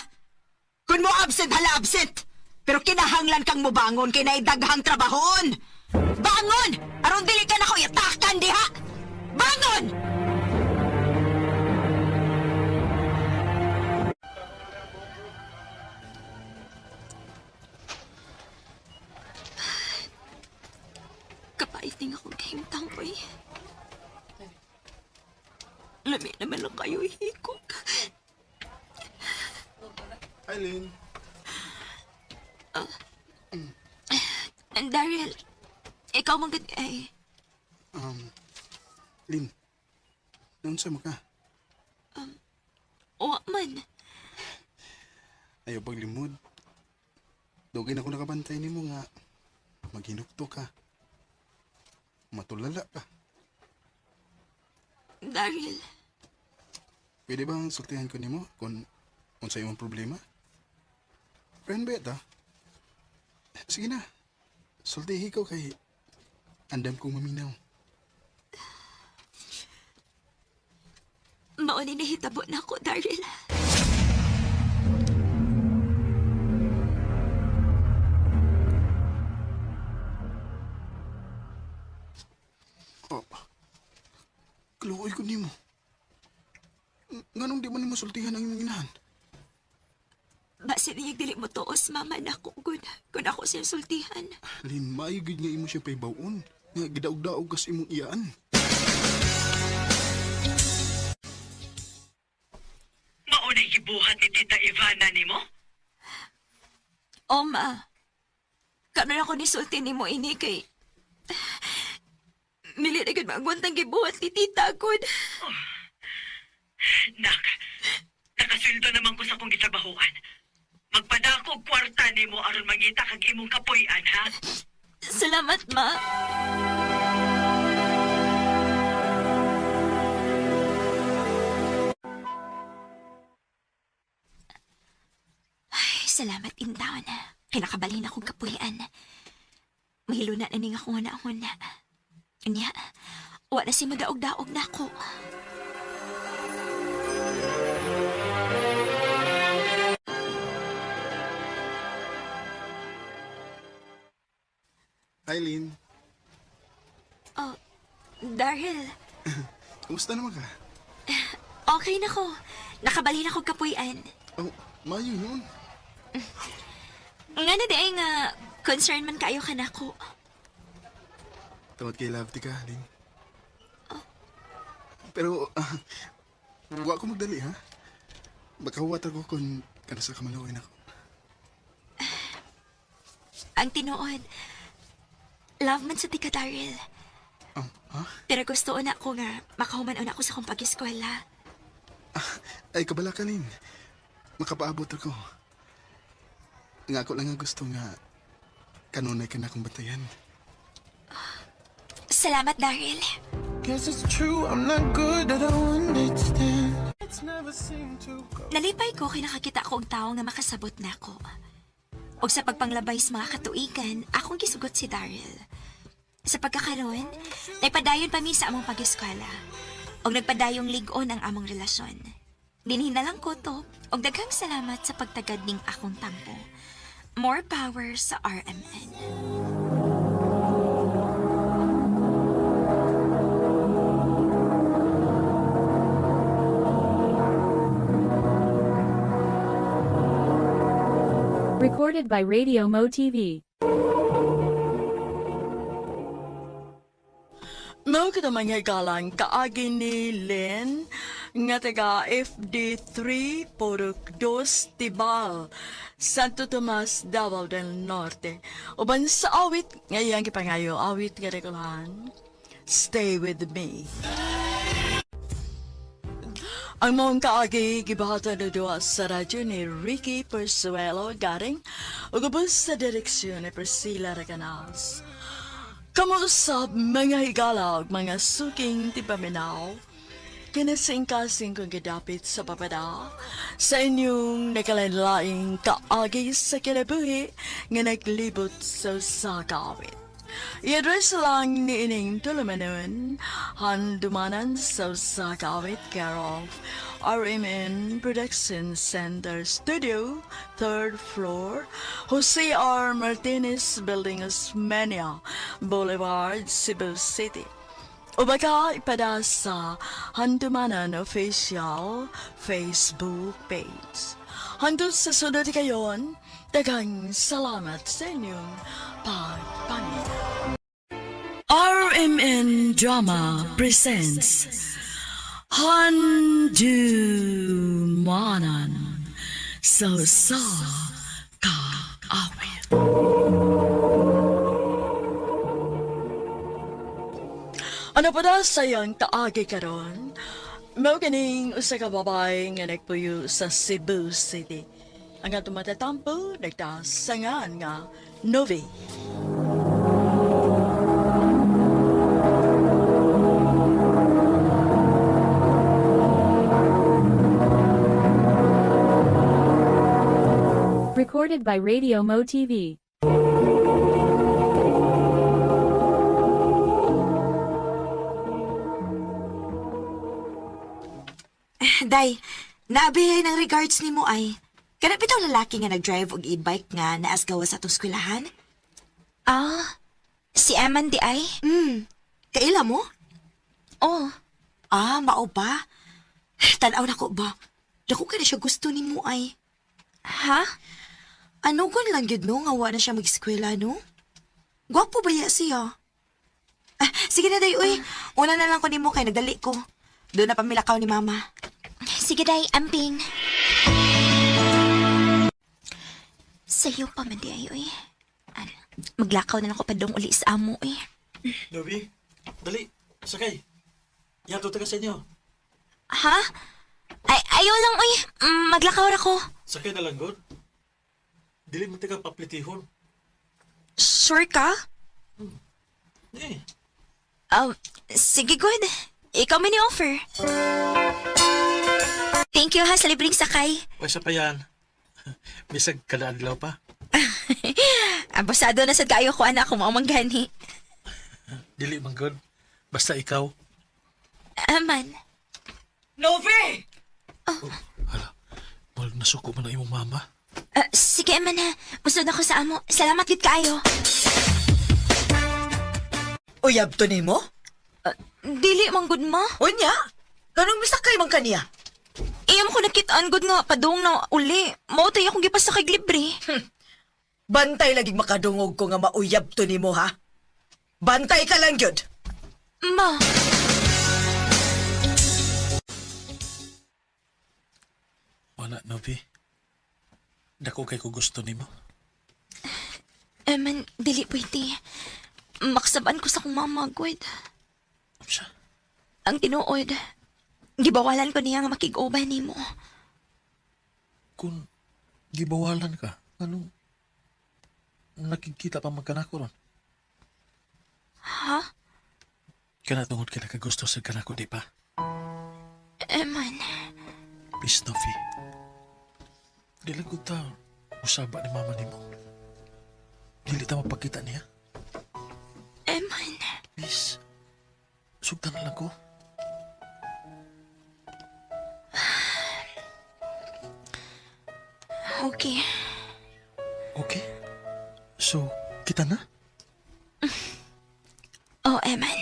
Kung mo absent, hala absent. Pero kinahanglan kang mo bangon kay naidaghang trabahon. Bangon! Aron dili ka na ko yatakan diha! Bangon! Kapait din akong kahimtang ko eh. Lami naman lang kayo ihikot. Eileen. Daryl, ikaw magad ay... Lin. Naunsa mo ka? O man. Ayaw paglimod. Dugin ako nakabantay ni mo nga maghinukto ka. Matulala ka. Daryl, Pwede bang sultihan ko ni mo kung unsay imong problema? Friend ba ito? Sige na. Sultihi ko kay andam kong maminaw. mauni na hitabo na ako, Daryl. Oh. Kaluoy ko ni mo. Nganong di man ni mo sultihan ang imong inahan? Basi niyag dili mo tuos, mama na ako, good. Kung ako siyang sultihan. Lin, maayugid nga imo siya paybawon. Nga gidaog-daog kas imong iyaan. Maunay gibuhat ni Tita Ivana ni mo? O, ma. Kanon ako ni sulti ni mo ini kay... Mili na gud magwantang gibuhat ni tita, good. Nak, nakasildo naman ko sa kong gitrabahuan. Magpadako og kwarta ni mo aron mangita kag imong kapuy-an, ha? Salamat, ma. Ay, salamat in town. Kinakabalhin akong kapuyan. Mahilo na ning ako na. Anya, wala si madaog-daog na ako. Eileen, Oh, Daryl, kumusta naman ka? okay na ko. Nakabalhin akong kapuyan. Oh, mayo yun. Nga na di ay nga, concern man kayo ka na ko. Tawad kay love ti ka, Eileen. Pero, huwag ko magdali, ha? Baka huwat ako kung kanasa kamalawin ako. Ang tinuod, love man sa tika, Daryl. Ha? Pero gusto na ko nga, makahuman ako sa kong pag-eskwela. Ay, kabala ka, Lin. Makapaabot ako. Nga ako lang nga gusto nga kanunay ka na akong batayan. Salamat, Daryl. Guess it's true, I'm not good, I don't understand. It's never seemed to go. Nalipay ko kay nakakita ko og tao nga makasabot na ako. Og sa pagpanglabay sa mga katuigan, akong gisugot si Daryl. Sa pagkakaroon, naipadayon pa mi sa among pag-eskwela. Og nagpadayong lig-on ang among relasyon. Dinhin na lang ko to, og daghang salamat sa pagtagad ning akong tampo. More power sa RMN. Recorded by Radio Mo TV. Mao kita mga galang kaagi ni Len nga taga FD3 Porok 2 Tibal, Santo Tomas, Davao del Norte. Uban sa awit ngayang kipangayo awit nga regulahan. Stay with me. Ang mong kaagi gibahatan na doa sa radyo ni Ricky Persuelo garing ugubos sa direksyon ni Priscilla Recanals. Kamusta mga higala ug mga suking tipaminaw? kinasing-kasing kong gadapit sa papada sa inyong nakalanlaing kaagi sa kinabuhi nga naglibot sa sakawit. I-address lang ni ining tulumanon handumanan sa sakawit care of RMN Production Center Studio, 3rd floor, Jose R. Martinez Building, Osmeña Boulevard, Cebu City. O baka ipada sa Handumanan Official Facebook page. Hanggang sa sunod kayon, daghang salamat sa inyong pagpangin. RMN Drama presents Handumanan sa Kaawit. Ano pa da sayang taagi karon? Mao ganing usa ka babae nga nagpuyo sa Cebu City. Ang atong matatampo nagtasangan nga Novi. Recorded by Radio Mo TV. Day, naabihay ng regards ni mo ay. Kana bitaw lalaki nga nag-drive og e-bike nga naas gawa sa atong eskwelahan? Si Eman di ay? Kaila mo? Oh. Mao ba? Tanaw na ko ba? Dako ka na siya gusto ni mo ay. Ha? Ano gun lang yun no, nga wa na siya mag-eskwela no? Gwapo ba ya siya? Sige na day, uy. Una na lang ko ni mo kay nagdali ko. Doon na pamilakaw ni mama. Sige day, amping. Sa'yo pa man di ay, uy. Maglakaw na lang ko pa dong uli sa amo, eh. Novi, dali, sakay. Yato taga sa inyo. Ha? Ayaw lang, uy. Maglakaw ra ko. Sakay na lang, God. Dili mo taga paplitihon. Sure ka? Eh. Sige, good. Ikaw may ni-offer. Thank you ha sa libreng sakay. Pwesa pa yan. Bisag kalaadlaw pa. Ambasado na sa kayo ko anak kung mamanggani. Dili man, God. Basta ikaw. Aman. Novi! Hala, malag nasuko man ang imong mama. Sige, Aman ha. Musod ako sa amo. Salamat gid kayo. Uyab to ni mo? Dili man gud ma. Unya? Kanong misakay man kaniya? Iyam ko nakitaan gud nga padung na uli. Mao tay akong gipasakay libre. Bantay laging makadungog ko nga mauyab to ni mo, ha? Bantay ka lang yun. Ma. Wala, Novi. Dako kay ko gusto nimo. Man, dili pwede. Maksaban ko sa kong mama, Gud. Siya? Ang tinuod, gibawalan ko niya nga makig-uban ni mo. Kung gibawalan ka, anong nakikita pa magkanako ron? Ha? Kana tungod ka nakagusto sa kanako, di pa? Man. Please, Novi. Dili ko ta usaba ni mama ni mo. Dili ta mapakita niya. Man. Please. Sugtan na lang ko. Okay. Okay? So, kita na? Oh, Eman.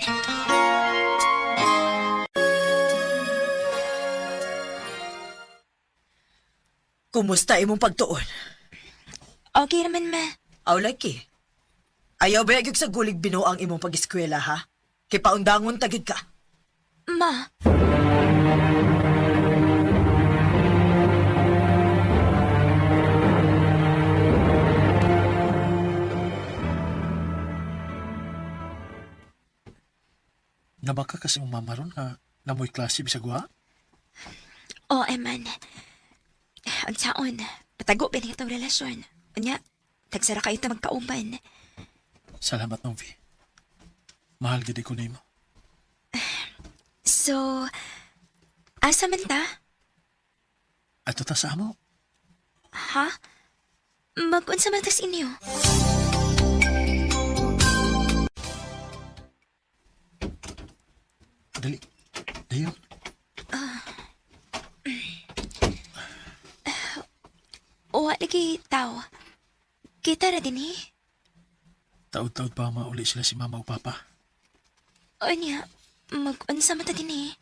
Kumusta imong pagtuon? Okay naman, ma. Aw, laki. Ayaw ba yung sa gulig binuang imong pag-eskwela, ha? Kay paundangon tagid ka. Ma. Nabaka kasi mong mama ron nga namoy klase bisag wa? Oh, Eman. Ang saon, patago ba itong relasyon? Kanya, tagsara kayo ito magkauban. Salamat, Novi. Mahal gid ko nimo. So, Asa man ta? Ato ta sa amo. Ha? Mag-unsa man tas inyo? Dali. Dayon. Wa lagi tao. Kita ra din eh. Taod-taod pa mauli sila si mama o papa. O niya, mag-unsa man ta din eh.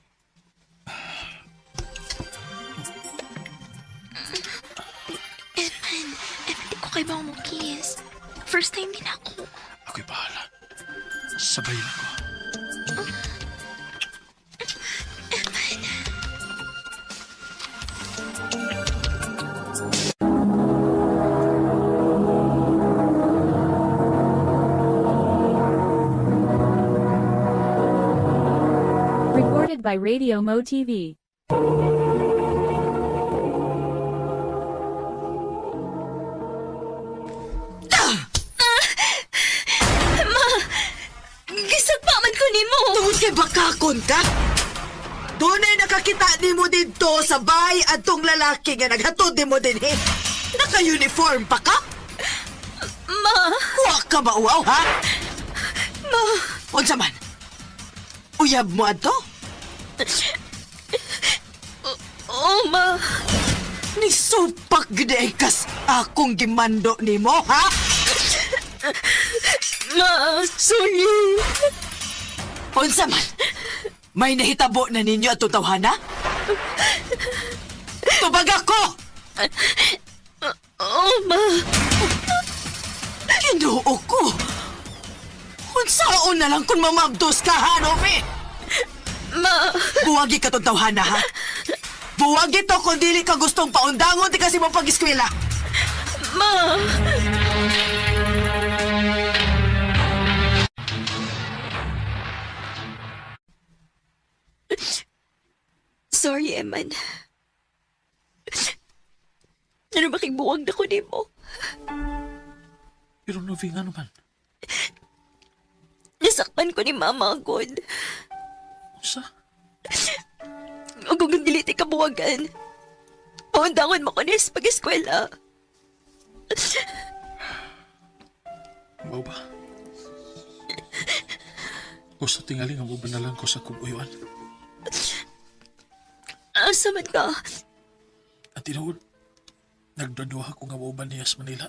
Eman, di ko kay ba mo kiss. First time din ako. Ako'y bahala. Sabayin ako. Recorded by Radio Mo TV. Gisag pa man ko nimo. Tungod kay bakakon ka? Doon ay nakakita ni mo dito sa bay at tong lalaki nga naghatod ni mo din eh. Naka-uniform pa ka? Ma! Wa ka ba uwaw, ha? Ma! Unsa man? Uyab mo ato? Oh, ma! Nisupak gede kas akong gimando ni mo, ha? Ma! Sorry! Unsa man? May nahitabo na ninyo at tawhana? Tubag ako! Oh, ma! Kinuo ko! Unsaon na lang kung mamabdos ka, ha, Novi? Ma! Buwagi ka tawhana, ha? Buwagi to kung dili ka gustong paundangon di kasi mo pag-eskwela. Ma! Sorry, Eman. Ano ba buwag na ko ni mo? Pero Novi nga naman. Nasakpan ko ni Mama agad. Sa? O kung dili ti kabuwagan, paundangon mo ko ni sa pag-eskwela. Mau ba? Gusto tingaling ang ubanalan ko sa kubuyuan. Asa man ka? At tinuod, nagdadwa ako nga mauban niya sa Manila.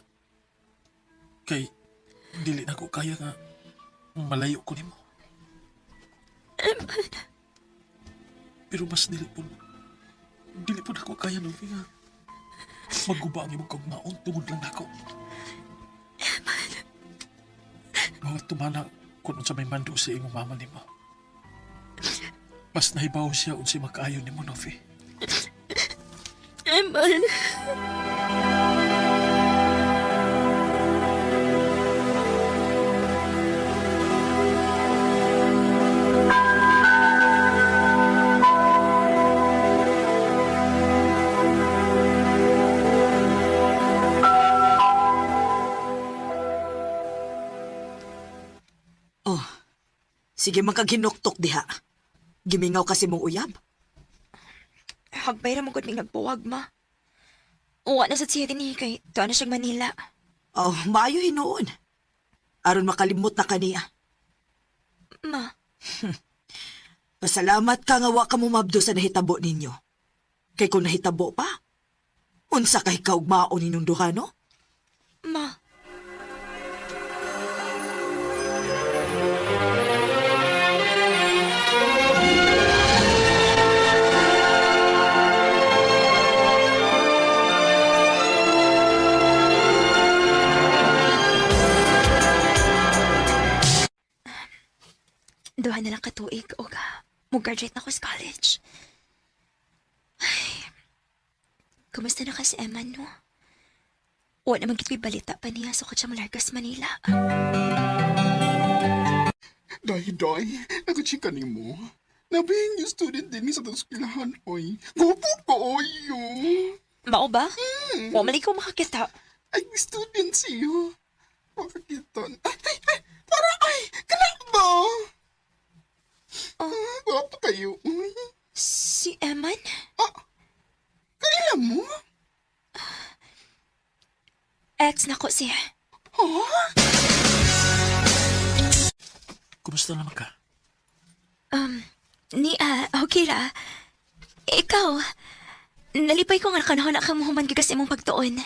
Kay, dili na ko kaya nga malayo ko nimo. Pero mas dili po ako kaya, Novi, nga maguba ang imong kagmaon tungod lang ako. Mga tumana kung sa may mando sa imong mama nimo. Mas nahibaw siya unsi makaayon nimo, Novi. Eman. Oh, sige magkaginuktok diha. Gimingaw kasi mong uyab. Hagbay ra mo gud ning nagbuwag, ma. Uwa na sa siya din kay tuwa na siyang Manila. Oh, maayo hinuon. Aron makalimot na kaniya. Ma. Pasalamat ka nga wa ka mo mabdo sa nahitabo ninyo. Kay kung nahitabo pa, unsa kay kaugmaon ninyong duha, no? Ma. Duha na lang katuig o mo-graduate na ko sa college. Ay, kumusta na kasi Eman, no? Wala naman kita'y balita pa niya sa kutsa malargas Manila. Day, nagachika ni mo. Nabing yung student din sa taskilahan, oy. Gupo ko, oyo. Mao ba? Wala mali ko makakita. Ay, student siya. Makakita. Ay, para kana ba? Guwapo kayo. Si Si Eman? Kanila mo? Ex na ko siya. Kumusta naman ka? Okay ra. Ikaw, nalipay ko nga kanahon na kang muhuman gigas imong pagtuon.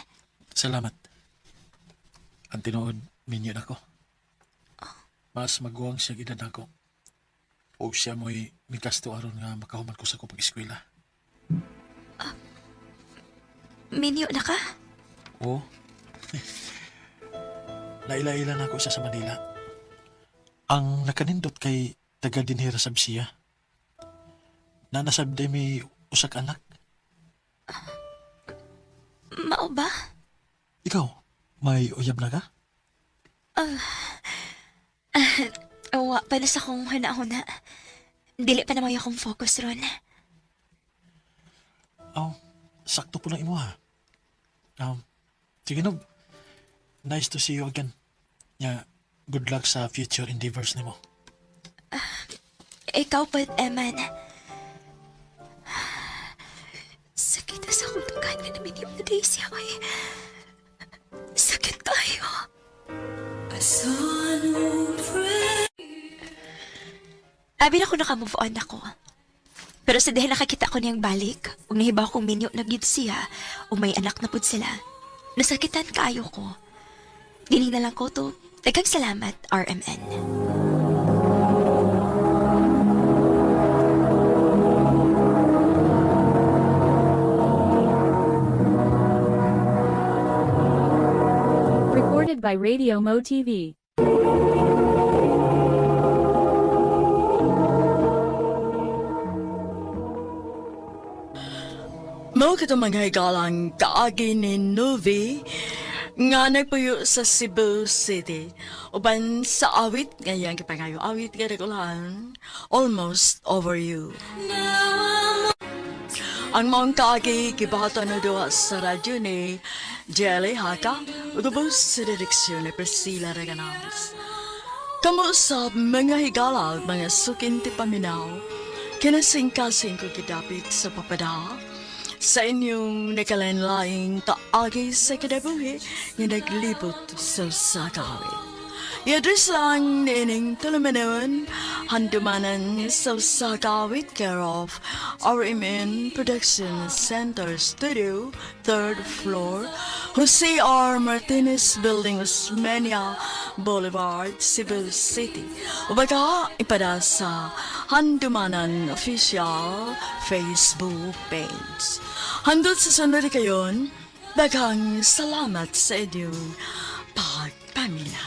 Salamat. Ang tinuod, minyo na ko. Mas maguwang siya edad ako. O siya mo'y mikasto aron nga makahuman ko sa akong pag-eskwela. Minyo na ka? Oo. Laila-ila na ako siya sa Manila. Ang nakanindot kay taga dinhira sab siya. Nanasabday may usak anak. Mao ba? Ikaw, may uyab na ka? Wa pa na sa kong huna-huna. Dili pa na may akong focus ron. Sakto po lang imo ha. Sige no. Nice to see you again. Good luck sa future endeavors nimo. Ikaw pa, Eman. Sakit na sa akong tugan nga namin yung day siya ay. Sakit kayo. Abi na ko naka-move on ako. Pero sa dahil nakakita ko niyang balik, ug nahibaw kong minyo na gyud siya, o may anak na pud sila, nasakitan kaayo ko. Dili na lang ko to. Daghang salamat, RMN. Recorded by Radio Mo TV. Mao kita maghigalang kaagi ni Novi nga nagpuyo sa Cebu City. Uban sa awit ngayang kipangayo awit nga regulahan, Almost Over You. Ang mga kaagi kibahatan na doon sa radyo ni Jelly Haka ugubos sa direksyon ni Priscilla Reganas. Kamu sa mga higala mga sukinti paminaw, kinasing-kasing ko kidapit sa papada, sa inyong nakalanlaing kaagi sa kadabuhi nga naglibot sa sakawit. I-address lang ni ining tulumanon, handumanan sa sakawit care of RMN Production Center Studio, 3rd floor, Jose R. Martinez Building, Osmeña Boulevard, Cebu City. Ubaga, ipada sa Handumanan Official Facebook page. Handot sa sunod kayon, daghang salamat sa inyong pagpamilya.